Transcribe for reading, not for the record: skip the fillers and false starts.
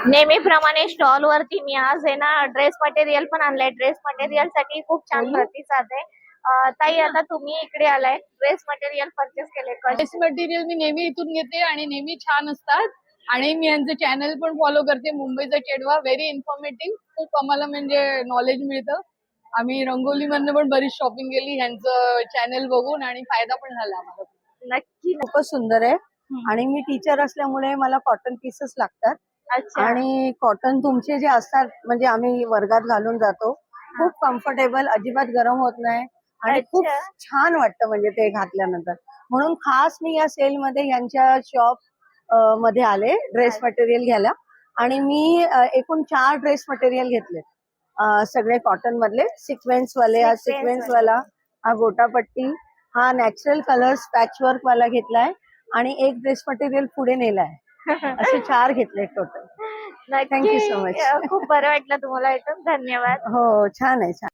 नेहमीप्रमाणे स्टॉल वरती मी आज आहे ना ड्रेस मटेरियल पण आणलंय. ड्रेस मटेरियल साठी खूप छान प्रतिसाद आहे. ताई, आता तुम्ही इकडे आलाय, ड्रेस मटेरियल परचेस केले. ड्रेस मटेरियल मी नेहमी इथून घेते आणि नेहमी छान असतात. आणि मी यांचं चॅनल पण फॉलो करते, मुंबईचा चेडवा. Very informative. खूप आम्हाला म्हणजे नॉलेज मिळतं. आम्ही रंगोली मधनं पण बरीच शॉपिंग केली ह्यांचं चॅनल बघून आणि फायदा पण झाला आम्हाला. नक्की. खूपच सुंदर आहे. आणि मी टीचर असल्यामुळे मला कॉटन पीसेस लागतात. अच्छा. आणि कॉटन तुमचे जे असतात म्हणजे आम्ही वर्गात घालून जातो, खूप कम्फर्टेबल, अजिबात गरम होत नाही आणि खूप अच्छा. छान वाटतं म्हणजे ते घातल्यानंतर. म्हणून खास मी या सेल मध्ये यांच्या शॉप मध्ये आले ड्रेस मटेरियल घ्यायला. आणि मी एकूण 4 ड्रेस मटेरियल घेतले, सगळे कॉटन मधले. सिक्वेन्स वाले, हा सिक्वेन्स वाला, हा गोटापट्टी, हा नॅचरल कलर्स पॅचवर्क वाला घेतलाय आणि एक ड्रेस मटेरियल पुढे नेलाय. असे 4 घेतले टोटल. Thank you so much. खूप बरं वाटलं तुम्हाला ऐकून. धन्यवाद. हो, छान आहे, छान.